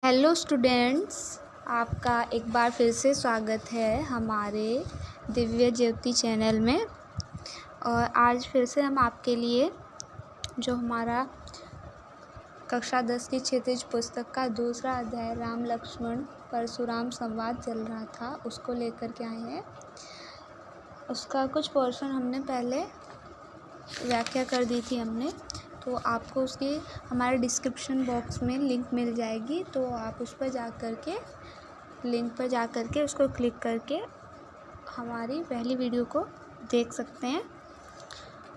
Hello students, आपका एक बार फिर से स्वागत है हमारे दिव्य ज्योति चैनल में। और आज फिर से हम आपके लिए जो हमारा कक्षा 10 की क्षितिज पुस्तक का दूसरा अध्याय राम लक्ष्मण परशुराम संवाद चल रहा था उसको लेकर के आए हैं। उसका कुछ पोर्शन हमने पहले व्याख्या कर दी थी हमने, तो आपको उसकी हमारे डिस्क्रिप्शन बॉक्स में लिंक मिल जाएगी, तो आप उस पर लिंक पर जा कर के उसको क्लिक करके हमारी पहली वीडियो को देख सकते हैं।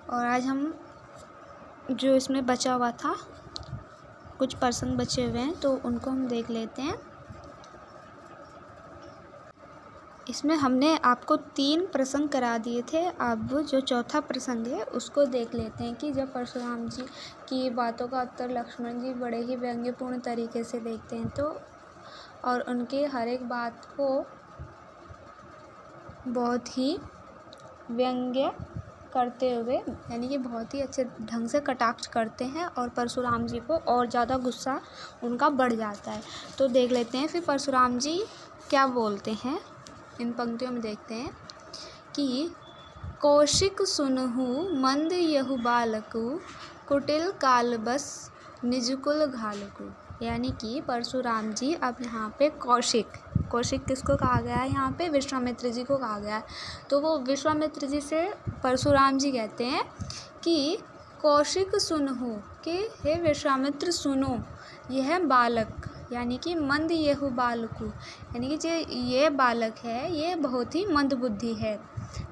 और आज हम जो इसमें बचा हुआ था, कुछ प्रसंग बचे हुए हैं, तो उनको हम देख लेते हैं। इसमें हमने आपको 3 प्रसंग करा दिए थे। अब जो चौथा प्रसंग है उसको देख लेते हैं कि जब परशुराम जी की बातों का उत्तर लक्ष्मण जी बड़े ही व्यंग्यपूर्ण तरीके से देखते हैं, तो और उनके हर एक बात को बहुत ही व्यंग्य करते हुए, यानी कि बहुत ही अच्छे ढंग से कटाक्ष करते हैं और परशुराम जी को और ज़्यादा गुस्सा उनका बढ़ जाता है। तो देख लेते हैं फिर परशुराम जी क्या बोलते हैं। इन पंक्तियों में देखते हैं कि कौशिक सुनहु मंद यहु बालकु कुटिल काल बस निजकुल घालकु। यानी कि परशुराम जी अब यहाँ पे कौशिक किसको कहा गया है, यहाँ पे विश्वामित्र जी को कहा गया है। तो वो विश्वामित्र जी से परशुराम जी कहते हैं कि कौशिक सुनहु, कि हे विश्वामित्र सुनो, यह बालक यानी कि मंद येहु बालकु, यानी कि जो ये बालक है ये बहुत ही मंद बुद्धि है।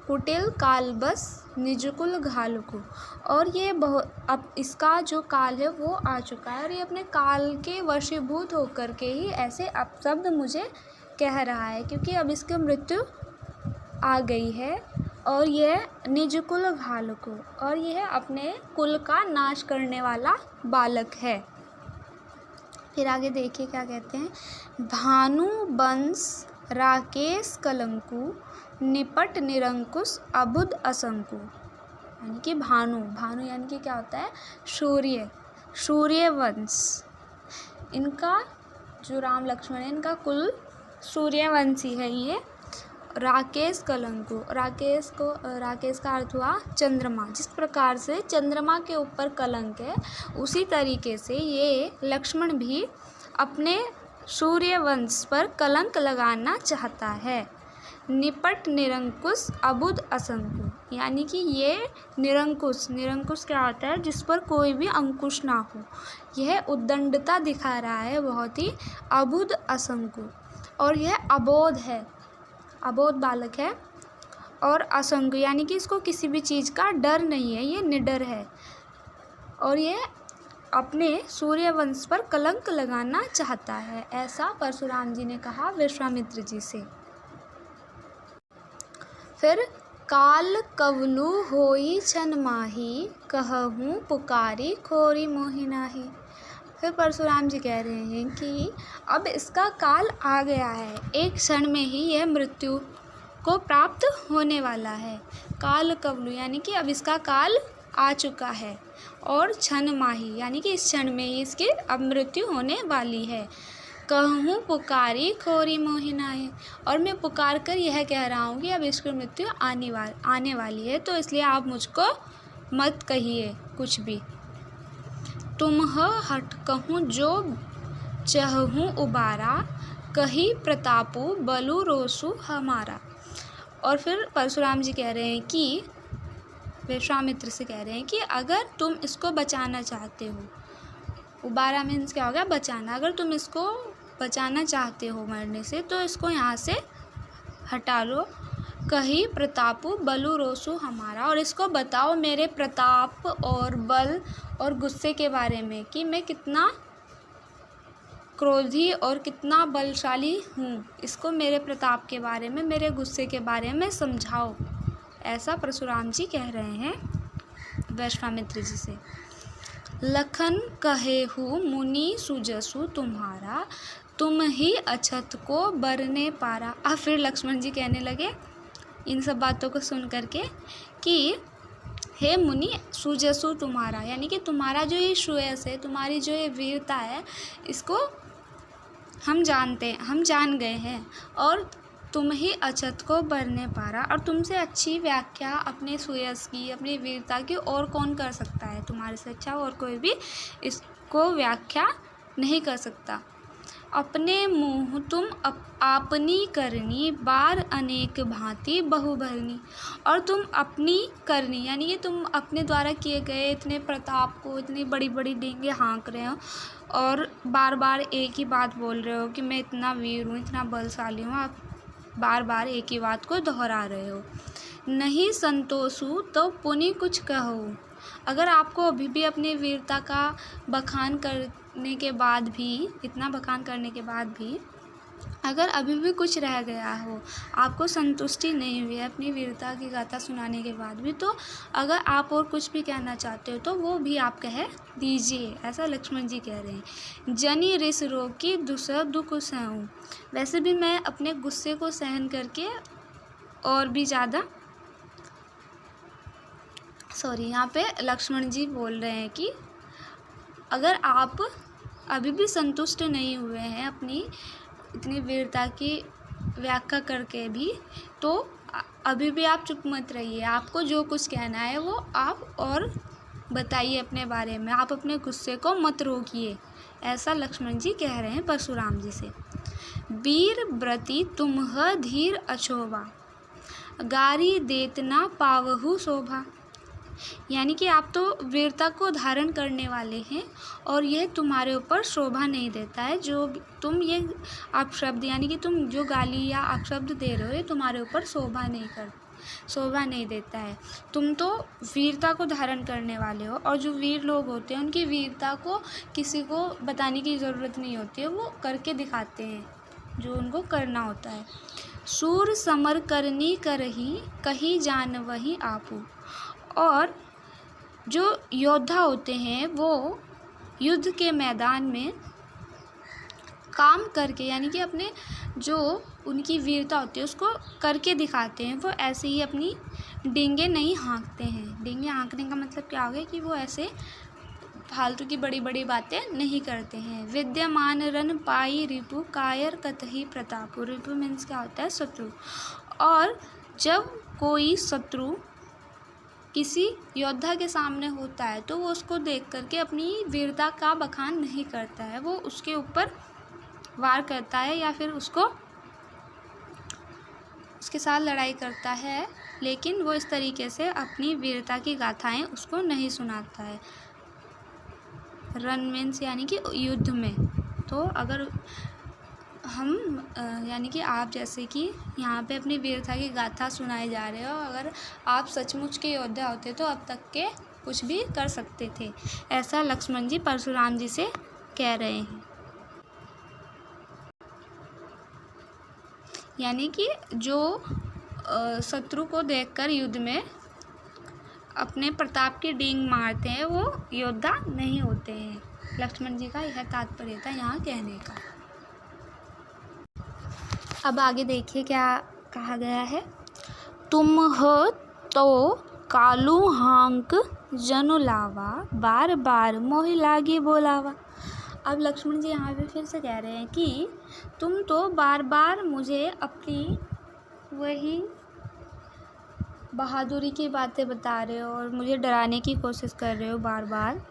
कुटिल काल बस निजकुल घालकु, और ये अब इसका जो काल है वो आ चुका है और ये अपने काल के वशीभूत होकर के ही ऐसे अपशब्द मुझे कह रहा है, क्योंकि अब इसकी मृत्यु आ गई है और यह निजकुल घालकु, और यह अपने कुल का नाश करने वाला बालक है। फिर आगे देखिए क्या कहते हैं। भानु बंश राकेश कलंकु निपट निरंकुश अबुद असंकु। यानी कि भानु यानी कि क्या होता है, सूर्य वंश। इनका जो राम लक्ष्मण है इनका कुल सूर्यवंशी है ये। राकेश कलंकु, राकेश का अर्थ हुआ चंद्रमा। जिस प्रकार से चंद्रमा के ऊपर कलंक है, उसी तरीके से ये लक्ष्मण भी अपने सूर्यवंश पर कलंक लगाना चाहता है। निपट निरंकुश अबुद असंकु, यानी कि ये निरंकुश क्या होता है, जिस पर कोई भी अंकुश ना हो। यह उद्दंडता दिखा रहा है बहुत ही। अबुद असंकु, और यह अबोध बालक है। और असंग यानी कि इसको किसी भी चीज़ का डर नहीं है, ये निडर है और ये अपने सूर्यवंश पर कलंक लगाना चाहता है। ऐसा परशुराम जी ने कहा विश्वामित्र जी से। फिर काल कवनु होई छन माही कहूँ पुकारी खोरी मोहि नाही। फिर परशुराम जी कह रहे हैं कि अब इसका काल आ गया है, एक क्षण में ही यह मृत्यु को प्राप्त होने वाला है। काल कवनु यानी कि अब इसका काल आ चुका है, और क्षण माही यानी कि इस क्षण में ही इसकी अब मृत्यु होने वाली है। कहूँ पुकारी खोरी मोहि नाही, और मैं पुकार कर यह कह रहा हूँ कि अब इसकी मृत्यु आने वाली है, तो इसलिए आप मुझको मत कहिए कुछ भी। तुमह हट कहूँ जो चहूँ उबारा कही प्रतापु बलु रोसु हमारा। और फिर परशुराम जी कह रहे हैं कि विश्वामित्र से कह रहे हैं कि अगर तुम इसको बचाना चाहते हो, उबारा मीन्स क्या होगा, बचाना, अगर तुम इसको बचाना चाहते हो मरने से, तो इसको यहाँ से हटा लो। कही प्रतापु बलु रोसु हमारा, और इसको बताओ मेरे प्रताप और बल और गुस्से के बारे में, कि मैं कितना क्रोधी और कितना बलशाली हूँ। इसको मेरे प्रताप के बारे में, मेरे गुस्से के बारे में समझाओ। ऐसा परशुराम जी कह रहे हैं विश्वामित्र जी से। लखन कहेहु मुनि सुजसु तुम्हारा तुम ही अछत को बरने पारा। अब फिर लक्ष्मण जी कहने लगे इन सब बातों को सुन करके कि हे मुनि सुजसु तुम्हारा, यानी कि तुम्हारा जो ये श्रेयस है, तुम्हारी जो ये वीरता है, इसको हम जान गए हैं और तुम ही अछत को बरने पारा। और तुमसे अच्छी व्याख्या अपने सुयश की, अपनी वीरता की और कौन कर सकता है? तुम्हारे से अच्छा और कोई भी इसको व्याख्या नहीं कर सकता। अपने मुँह तुम आपनी करनी, बार अनेक भांति बहु भरनी। और तुम अपनी करनी यानी कि तुम अपने द्वारा किए गए इतने प्रताप को, इतनी बड़ी बड़ी डींगे हाँक रहे हो और बार बार एक ही बात बोल रहे हो कि मैं इतना वीर हूँ, इतना बलशाली हूँ। आप बार बार एक ही बात को दोहरा रहे हो। नहीं संतोषू तो पुनि कुछ कहो। अगर आपको अभी भी अपनी वीरता का बखान करने के बाद भी, इतना बखान करने के बाद भी अगर अभी भी कुछ रह गया हो, आपको संतुष्टि नहीं हुई है अपनी वीरता की गाथा सुनाने के बाद भी, तो अगर आप और कुछ भी कहना चाहते हो तो वो भी आप कह दीजिए। ऐसा लक्ष्मण जी कह रहे हैं। जनी रिस रोकी दूसरा दुख सहूँ। वैसे भी मैं अपने गुस्से को सहन करके और भी ज़्यादा यहाँ पे लक्ष्मण जी बोल रहे हैं कि अगर आप अभी भी संतुष्ट नहीं हुए हैं अपनी इतनी वीरता की व्याख्या करके भी, तो अभी भी आप चुप मत रहिए। आपको जो कुछ कहना है वो आप और बताइए अपने बारे में। आप अपने गुस्से को मत रोकिए। ऐसा लक्ष्मण जी कह रहे हैं परशुराम जी से। वीर व्रति तुम्ह धीर अछोभा, गारी देतना पावहु शोभा। यानी कि आप तो वीरता को धारण करने वाले हैं और यह तुम्हारे ऊपर शोभा नहीं देता है। जो तुम ये अपशब्द यानी कि तुम जो गाली या अपशब्द दे रहे हो, ये तुम्हारे ऊपर शोभा नहीं देता है। तुम तो वीरता को धारण करने वाले हो और जो वीर लोग होते हैं उनकी वीरता को किसी को बताने की ज़रूरत नहीं होती है, वो करके दिखाते हैं जो उनको करना होता है। सूर समर करनी करही, कही जान वही आपू। और जो योद्धा होते हैं वो युद्ध के मैदान में काम करके यानी कि अपने जो उनकी वीरता होती है उसको करके दिखाते हैं। वो ऐसे ही अपनी डींगे नहीं हाँकते हैं। डींगे हाँकने का मतलब क्या हो गया कि वो ऐसे फालतू की बड़ी बड़ी बातें नहीं करते हैं। विद्यमान रन पाई रिपु, कायर कतही प्रतापु। रिपु मीन्स क्या होता है? शत्रु। और जब कोई शत्रु किसी योद्धा के सामने होता है तो वो उसको देख करके अपनी वीरता का बखान नहीं करता है, वो उसके ऊपर वार करता है या फिर उसके साथ लड़ाई करता है, लेकिन वो इस तरीके से अपनी वीरता की गाथाएं उसको नहीं सुनाता है। रन मीन्स यानी कि युद्ध में। तो अगर हम यानी कि आप जैसे कि यहाँ पे अपनी वीरता की गाथा सुनाए जा रहे हो, अगर आप सचमुच के योद्धा होते तो अब तक के कुछ भी कर सकते थे। ऐसा लक्ष्मण जी परशुराम जी से कह रहे हैं। यानी कि जो शत्रु को देखकर युद्ध में अपने प्रताप की डींग मारते हैं वो योद्धा नहीं होते हैं। लक्ष्मण जी का यह तात्पर्य था यहाँ कहने का। अब आगे देखिए क्या कहा गया है। तुम हो तो कालू हांक जनु लावा, बार बार मोहि लागी बोलावा। अब लक्ष्मण जी यहाँ पे फिर से कह रहे हैं कि तुम तो बार बार मुझे अपनी वही बहादुरी की बातें बता रहे हो और मुझे डराने की कोशिश कर रहे हो बार बार।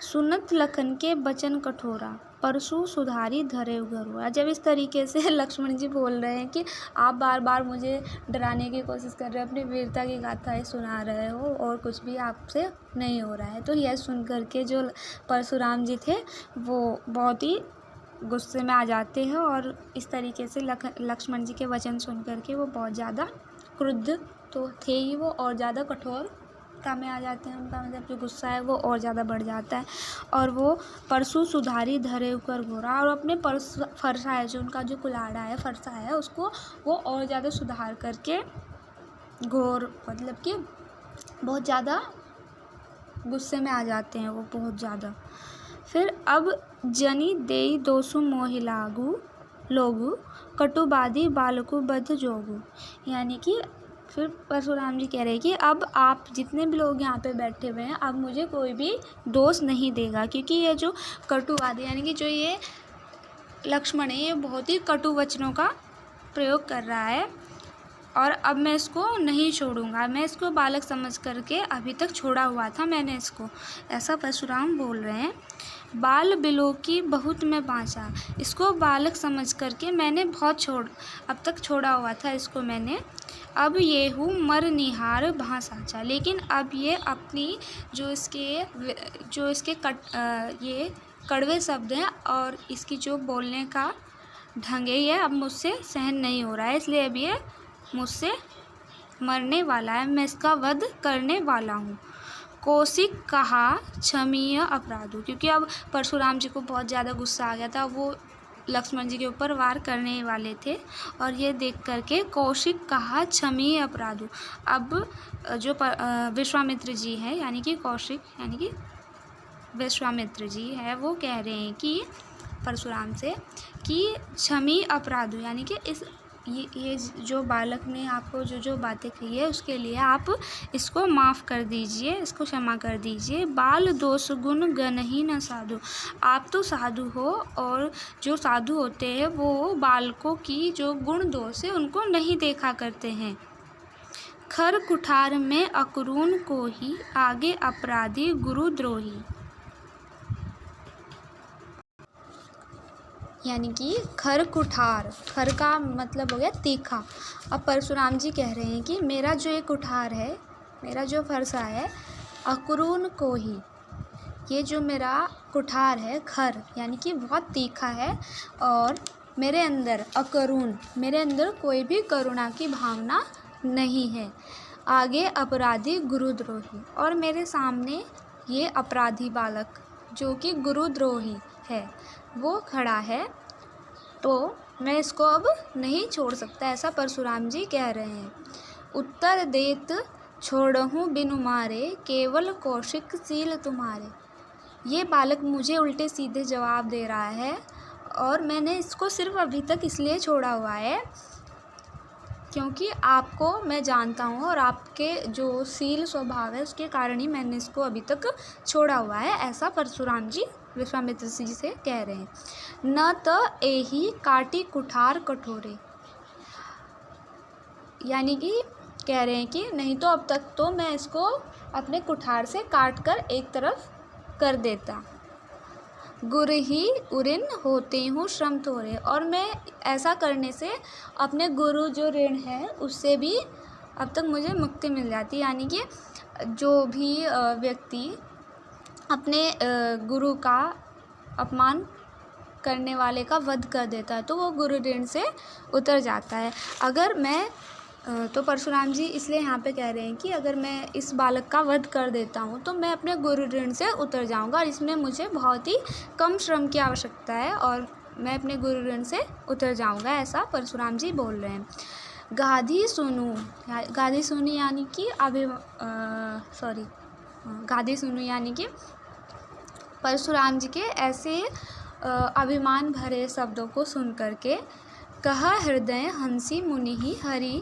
सुनत लखन के बचन कठोरा, परसु सुधारी धरे उगरुआ। जब इस तरीके से लक्ष्मण जी बोल रहे हैं कि आप बार बार मुझे डराने की कोशिश कर रहे हो, अपनी वीरता की गाथाएं सुना रहे हो और कुछ भी आपसे नहीं हो रहा है, तो यह सुन करके जो परशुराम जी थे वो बहुत ही गुस्से में आ जाते हैं और इस तरीके से लक्ष्मण जी के वचन सुन करके वो बहुत ज़्यादा क्रुद्ध तो थे ही वो और ज़्यादा कठोरता में आ जाते हैं। उनका मतलब जो गुस्सा है वो और ज़्यादा बढ़ जाता है और वो परसु सुधारी धरे उकर घोरा, और अपने फरसा है जो उनका जो कुल्हाड़ा है, फरसा है, उसको वो और ज़्यादा सुधार करके घोर मतलब कि बहुत ज़्यादा गुस्से में आ जाते हैं वो बहुत ज़्यादा। फिर अब जनी देई दोसु मोहि लागू लोगु, कटुबादी बालकु बध जोगु। यानी कि फिर परशुराम जी कह रहे हैं कि अब आप जितने भी लोग यहाँ पे बैठे हुए हैं अब मुझे कोई भी दोष नहीं देगा, क्योंकि ये जो कटुवादी यानी कि जो ये लक्ष्मण है ये बहुत ही कटु वचनों का प्रयोग कर रहा है और अब मैं इसको नहीं छोड़ूंगा, मैं इसको बालक समझ करके अभी तक छोड़ा हुआ था मैंने इसको, ऐसा परशुराम बोल रहे हैं। बाल बिलो की बहुत मैं बाँचा, इसको बालक समझ करके मैंने बहुत अब तक छोड़ा हुआ था इसको मैंने। अब ये हूँ मर निहार भांसाचा, लेकिन अब ये अपनी जो इसके ये कड़वे शब्द हैं और इसकी जो बोलने का ढंग है ये अब मुझसे सहन नहीं हो रहा है, इसलिए अब ये मुझसे मरने वाला है, मैं इसका वध करने वाला हूँ। कौशिक कहा क्षमीय अपराधो, क्योंकि अब परशुराम जी को बहुत ज़्यादा गुस्सा आ गया था, वो लक्ष्मण जी के ऊपर वार करने वाले थे और ये देख करके कौशिक कहा क्षमीय अपराधो। अब जो विश्वामित्र जी हैं यानी कि कौशिक यानी कि विश्वामित्र जी है वो कह रहे हैं कि परशुराम से कि क्षमी अपराधो यानी कि ये जो बालक ने आपको जो बातें कही है उसके लिए आप इसको माफ़ कर दीजिए, इसको क्षमा कर दीजिए। बाल दोष गुण गण ही न साधु, आप तो साधु हो और जो साधु होते हैं वो बालकों की जो गुण दोष है उनको नहीं देखा करते हैं। खर कुठार में अकरून को ही आगे अपराधी गुरुद्रोही, यानी कि खर कुठार, खर का मतलब हो गया तीखा। अब परशुराम जी कह रहे हैं कि मेरा जो ये कुठार है, मेरा जो फरसा है, अकरून को ही, ये जो मेरा कुठार है खर यानी कि बहुत तीखा है और मेरे अंदर अकरून, मेरे अंदर कोई भी करुणा की भावना नहीं है। आगे अपराधी गुरुद्रोही, और मेरे सामने ये अपराधी बालक जो कि गुरुद्रोही है वो खड़ा है, तो मैं इसको अब नहीं छोड़ सकता, ऐसा परशुराम जी कह रहे हैं। उत्तर देत छोड़हूँ बिनु मारे, केवल कौशिक सील तुम्हारे, ये बालक मुझे उल्टे सीधे जवाब दे रहा है और मैंने इसको सिर्फ अभी तक इसलिए छोड़ा हुआ है क्योंकि आपको मैं जानता हूँ और आपके जो शील स्वभाव है उसके कारण ही मैंने इसको अभी तक छोड़ा हुआ है, ऐसा परशुराम जी विश्वामित्र जी से कह रहे हैं। न त एही काटी कुठार कठोरे, यानी कि कह रहे हैं कि नहीं तो अब तक तो मैं इसको अपने कुठार से काट कर एक तरफ कर देता। गुर ही उऋण होते हूँ श्रम थोड़े, और मैं ऐसा करने से अपने गुरु जो ऋण है उससे भी अब तक मुझे मुक्ति मिल जाती, यानी कि जो भी व्यक्ति अपने गुरु का अपमान करने वाले का वध कर देता है तो वो गुरु ऋण से उतर जाता है। अगर मैं तो परशुराम जी इसलिए यहाँ पे कह रहे हैं कि अगर मैं इस बालक का वध कर देता हूँ तो मैं अपने गुरु ऋण से उतर जाऊँगा और इसमें मुझे बहुत ही कम श्रम की आवश्यकता है और मैं अपने गुरु ऋण से उतर जाऊँगा, ऐसा परशुराम जी बोल रहे हैं। गाधी सुनू यानी कि गाधी सुनू यानी कि परशुराम जी के ऐसे अभिमान भरे शब्दों को सुन करके कहा हृदय हंसी मुनि ही हरि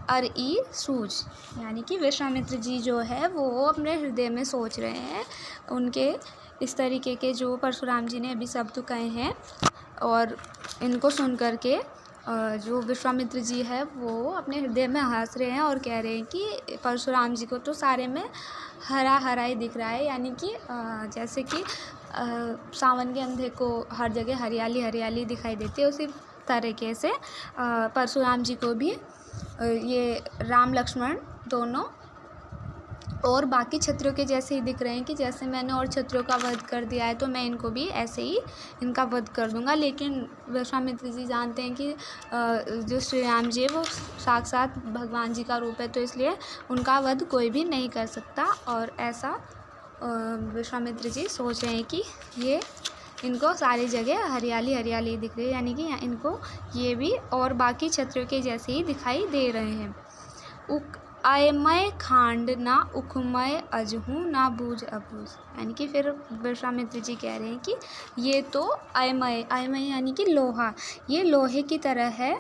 अरई सूझ, यानी कि विश्वामित्र जी जो है वो अपने हृदय में सोच रहे हैं उनके इस तरीके के जो परशुराम जी ने अभी शब्द कहे हैं और इनको सुन करके जो विश्वामित्र जी है वो अपने हृदय में हंस रहे हैं और कह रहे हैं कि परशुराम जी को तो सारे में हरा हरा ही दिख रहा है, यानी कि जैसे कि सावन के अंधे को हर जगह हरियाली हरियाली दिखाई देती है, उसी तरीके से परशुराम जी को भी ये राम लक्ष्मण दोनों और बाकी क्षत्रियों के जैसे ही दिख रहे हैं कि जैसे मैंने और क्षत्रियों का वध कर दिया है तो मैं इनको भी ऐसे ही इनका वध कर दूंगा। लेकिन विश्वामित्र जी जानते हैं कि जो श्री राम जी है वो साक्षात भगवान जी का रूप है, तो इसलिए उनका वध कोई भी नहीं कर सकता और ऐसा विश्वामित्र जी सोच रहे हैं कि ये इनको सारी जगह हरियाली हरियाली दिख रही है, यानी कि इनको ये भी और बाकी क्षत्रियों के जैसे ही दिखाई दे रहे हैं। अयमय खांड ना उखमय अजहूँ ना बूझ अबूझ, यानी कि फिर विश्वामित्र जी कह रहे हैं कि ये तो अयमय यानी कि लोहा, ये लोहे की तरह है,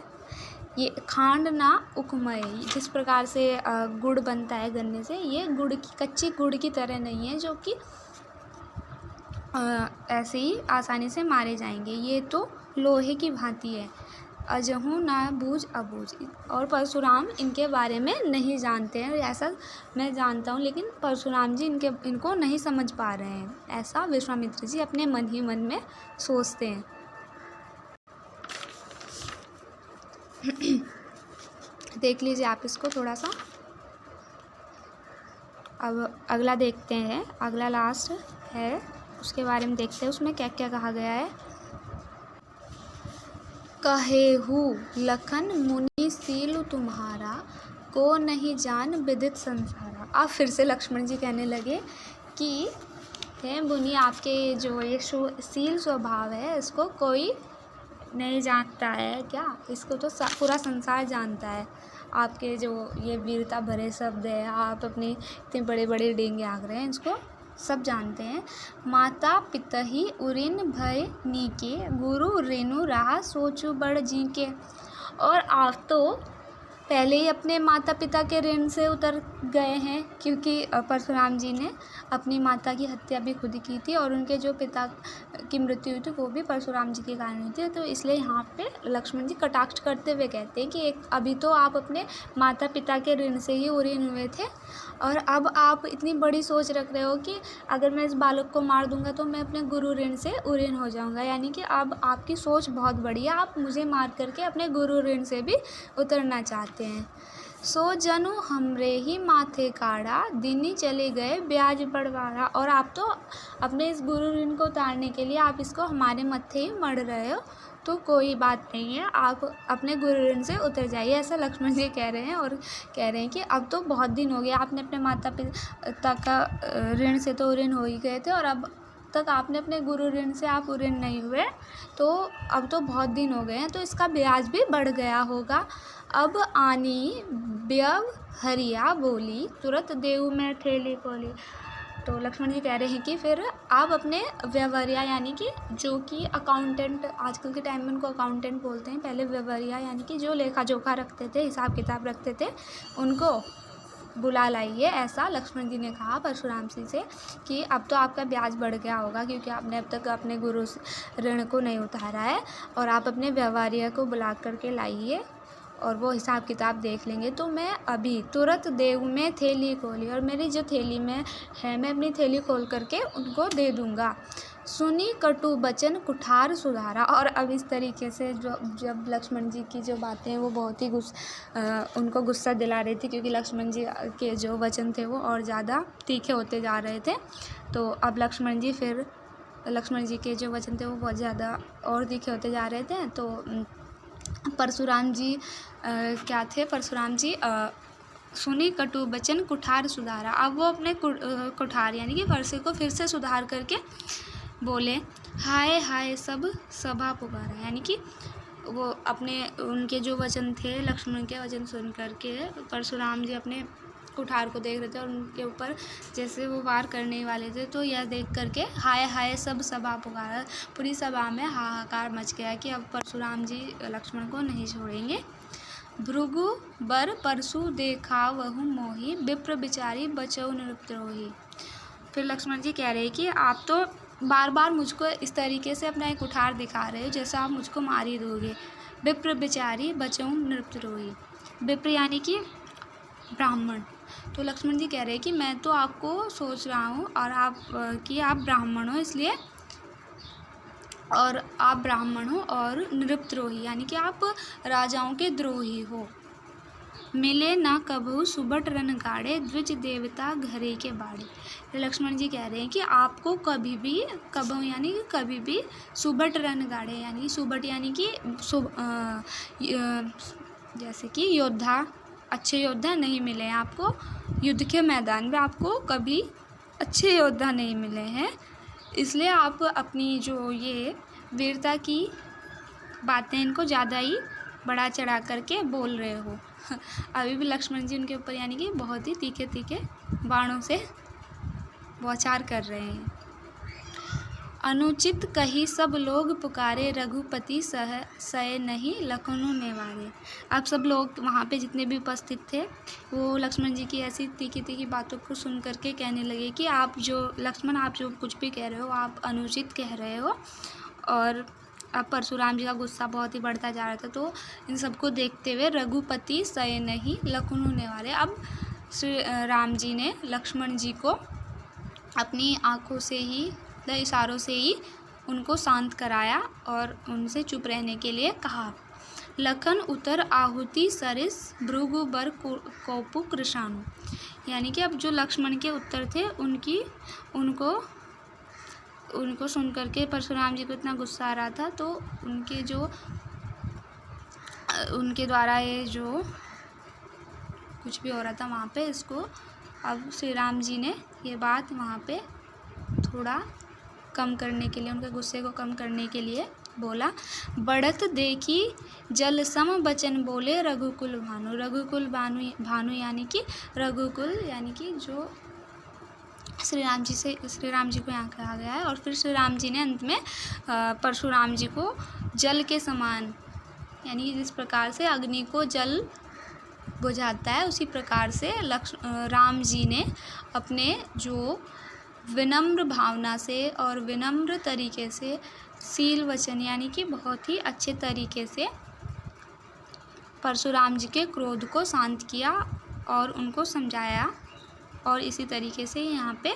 ये खांड ना उखमय, जिस प्रकार से गुड़ बनता है गन्ने से, ये गुड़ की कच्ची गुड़ की तरह नहीं है जो कि ऐसे ही आसानी से मारे जाएंगे, ये तो लोहे की भांति है, अजहू ना बूझ अबूझ। और परशुराम इनके बारे में नहीं जानते हैं, ऐसा मैं जानता हूँ, लेकिन परशुराम जी इनको नहीं समझ पा रहे हैं, ऐसा विश्वामित्र जी अपने मन ही मन में सोचते हैं। देख लीजिए आप इसको थोड़ा सा। अब अगला देखते हैं, अगला लास्ट है, उसके बारे में देखते हैं उसमें क्या क्या कहा गया है। कहेहू लखन मुनि सील तुम्हारा, को नहीं जान विदित संसारा। अब फिर से लक्ष्मण जी कहने लगे कि हे मुनि, आपके जो ये शील स्वभाव है इसको कोई नहीं जानता है क्या, इसको तो पूरा संसार जानता है। आपके जो ये वीरता भरे शब्द है, आप अपने इतने बड़े बड़े डेंगे आग रहे हैं, इसको सब जानते हैं। माता पितहि उरिन भय नीके, गुरु रेणु रहा सोचु बड़ जी के। और आप तो पहले ही अपने माता पिता के ऋण से उतर गए हैं, क्योंकि परशुराम जी ने अपनी माता की हत्या भी खुद की थी और उनके जो पिता की मृत्यु हुई थी वो भी परशुराम जी के कारण हुई थी। तो इसलिए यहाँ पे लक्ष्मण जी कटाक्ष करते हुए कहते हैं कि अभी तो आप अपने माता पिता के ऋण से ही उऋण हुए थे, और अब आप इतनी बड़ी सोच रख रहे हो कि अगर मैं इस बालक को मार दूंगा तो मैं अपने गुरु ऋण से उऋण हो जाऊंगा। यानी कि अब आपकी सोच बहुत बड़ी है, आप मुझे मार करके अपने गुरु ऋण से भी उतरना चाहते हैं। सो जनु हमरे ही माथे काढ़ा, दिनी चले गए ब्याज बढ़वाड़ा। और आप तो अपने इस गुरु ऋण को उतारने के लिए आप इसको हमारे मत्थे ही मढ़ रहे हो, तो कोई बात नहीं है, आप अपने गुरु ऋण से उतर जाइए, ऐसा लक्ष्मण जी कह रहे हैं। और कह रहे हैं कि अब तो बहुत दिन हो गए, आपने अपने माता पिता का ऋण से तो ऋण हो ही गए थे, और अब तक आपने अपने गुरु ऋण से आप ऋण नहीं हुए, तो अब तो बहुत दिन हो गए हैं, तो इसका ब्याज भी बढ़ गया होगा। अब आनी व्यव हरिया बोली, तुरंत देऊ में थेली खोली। तो लक्ष्मण जी कह रहे हैं कि फिर आप अपने व्यवहारिया, यानी कि जो कि अकाउंटेंट, आजकल के टाइम में उनको अकाउंटेंट बोलते हैं, पहले व्यवहारिया यानी कि जो लेखा जोखा रखते थे, हिसाब किताब रखते थे, उनको बुला लाइए। ऐसा लक्ष्मण जी ने कहा परशुराम जी से कि अब तो आपका ब्याज बढ़ गया होगा, क्योंकि आपने अब तक अपने गुरु ऋण को नहीं उतारा है, और आप अपने व्यवहारिया को बुला करके लाइए और वो हिसाब किताब देख लेंगे। तो मैं अभी तुरंत देव में थैली खोली, और मेरी जो थैली में है मैं अपनी थैली खोल करके उनको दे दूँगा। सुनी कटु बचन कुठार सुधारा। और अब इस तरीके से जब लक्ष्मण जी की जो बातें हैं वो बहुत ही उनको गुस्सा दिला रही थी, क्योंकि लक्ष्मण जी के जो वचन थे वो और ज़्यादा तीखे होते जा रहे थे। तो अब लक्ष्मण जी के जो वचन थे वो बहुत ज़्यादा और तीखे होते जा रहे थे। तो परशुराम जी क्या थे, परशुराम जी सुनी कटु बचन कुठार सुधारा। अब वो अपने कुठार यानी कि फरसे को फिर से सुधार करके बोले, हाय हाय सब सभा पुकारा। यानी कि वो अपने उनके जो वचन थे, लक्ष्मण के वचन सुन करके परशुराम जी अपने कुठार को देख रहे थे और उनके ऊपर जैसे वो वार करने वाले थे, तो यह देख करके हाय हाय सब सभा पुकारा। पूरी सभा में हाहाकार मच गया कि अब परशुराम जी लक्ष्मण को नहीं छोड़ेंगे। भृगु बर परशु देखा वहु मोही, विप्र बिचारी बचऊ नृपद्रोही। फिर लक्ष्मण जी कह रहे हैं कि आप तो बार बार मुझको इस तरीके से अपना एक कुठार दिखा रहे हो जैसे आप मुझको मार ही दोगे। विप्र बिचारी बचऊ नृपद्रोही। विप्र यानी कि ब्राह्मण। तो लक्ष्मण जी कह रहे हैं कि मैं तो आपको सोच रहा हूँ और आप ब्राह्मण हो, इसलिए, और आप ब्राह्मण हो और नृपद्रोही यानी कि आप राजाओं के द्रोही हो। मिले ना कबहू सुबट रन गाड़े, द्विज देवता घरे के बाड़े। तो लक्ष्मण जी कह रहे हैं कि आपको कभी भी, कबहू यानी कि कभी भी, सुबट रन गाड़े यानी सुबट यानी कि जैसे कि योद्धा, अच्छे योद्धा नहीं मिले हैं आपको, युद्ध के मैदान में आपको कभी अच्छे योद्धा नहीं मिले हैं, इसलिए आप अपनी जो ये वीरता की बातें इनको ज़्यादा ही बढ़ा चढ़ा करके बोल रहे हो। अभी भी लक्ष्मण जी उनके ऊपर यानी कि बहुत ही तीखे तीखे बाणों से बौछार कर रहे हैं। अनुचित कही सब लोग पुकारे, रघुपति सह नहीं लखनऊ नेवारे। अब सब लोग वहाँ पे जितने भी उपस्थित थे वो लक्ष्मण जी की ऐसी तीखी तीखी बातों को सुन करके कहने लगे कि आप जो लक्ष्मण, आप जो कुछ भी कह रहे हो आप अनुचित कह रहे हो, और अब परशुराम जी का गुस्सा बहुत ही बढ़ता जा रहा था। तो इन सबको देखते हुए रघुपति सये नहीं लखनऊ नेवारे, अब श्री राम जी ने लक्ष्मण जी को अपनी आँखों से ही, इशारों से ही उनको शांत कराया और उनसे चुप रहने के लिए कहा। लखन उतर आहुति सरिस भृगु बर कौपु कृशाणु, यानी कि अब जो लक्ष्मण के उत्तर थे उनको सुन करके परशुराम जी को इतना गुस्सा आ रहा था। तो उनके द्वारा ये जो कुछ भी हो रहा था वहाँ पे, इसको अब श्री राम जी ने ये बात वहाँ पे थोड़ा कम करने के लिए, उनके गुस्से को कम करने के लिए बोला। बढ़त देखी जल सम बचन बोले रघुकुल भानु। रघुकुल भानु यानी कि रघुकुल, यानी कि जो श्री राम जी को यहाँ कहा गया है। और फिर श्री राम जी ने अंत में परशुराम जी को जल के समान, यानी कि जिस प्रकार से अग्नि को जल बुझाता है, उसी प्रकार से राम जी ने अपने जो विनम्र भावना से और विनम्र तरीके से शील वचन, यानी कि बहुत ही अच्छे तरीके से परशुराम जी के क्रोध को शांत किया और उनको समझाया। और इसी तरीके से यहाँ पे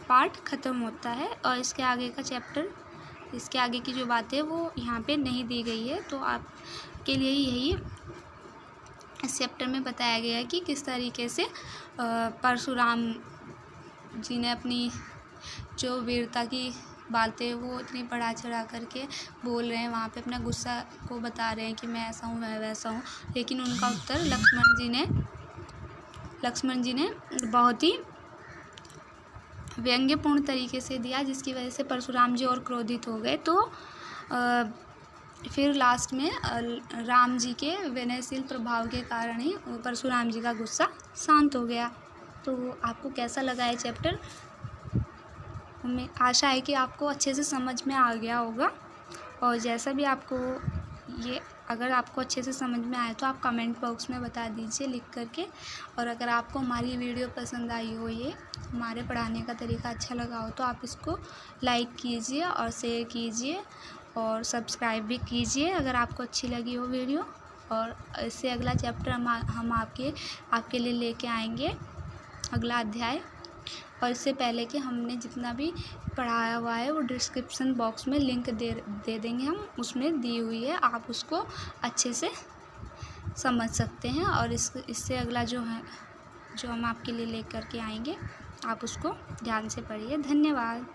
पार्ट ख़त्म होता है। और इसके आगे का चैप्टर, इसके आगे की जो बातें वो यहाँ पे नहीं दी गई है, तो आपके लिए यही इस चैप्टर में बताया गया है कि किस तरीके से परशुराम जी ने अपनी जो वीरता की बातें वो इतनी बढ़ा चढ़ा करके बोल रहे हैं, वहाँ पे अपना गुस्सा को बता रहे हैं कि मैं ऐसा हूँ, मैं वैसा हूँ, लेकिन उनका उत्तर लक्ष्मण जी ने बहुत ही व्यंग्यपूर्ण तरीके से दिया, जिसकी वजह से परशुराम जी और क्रोधित हो गए। तो फिर लास्ट में राम जी के विनयशील प्रभाव के कारण ही परशुराम जी का गुस्सा शांत हो गया। तो आपको कैसा लगा ये चैप्टर? हमें आशा है कि आपको अच्छे से समझ में आ गया होगा। और जैसा भी आपको अगर आपको अच्छे से समझ में आए तो आप कमेंट बॉक्स में बता दीजिए लिख करके। और अगर आपको हमारी वीडियो पसंद आई हो, ये हमारे पढ़ाने का तरीका अच्छा लगा हो, तो आप इसको लाइक कीजिए और शेयर कीजिए और सब्सक्राइब भी कीजिए अगर आपको अच्छी लगी हो वीडियो। और इससे अगला चैप्टर हम आपके लिए लेके आएंगे, अगला अध्याय। और इससे पहले कि हमने जितना भी पढ़ाया हुआ है वो डिस्क्रिप्शन बॉक्स में लिंक दे देंगे हम, उसमें दी हुई है, आप उसको अच्छे से समझ सकते हैं। और इससे अगला जो हम आपके लिए लेकर के आएंगे, आप उसको ध्यान से पढ़िए। धन्यवाद।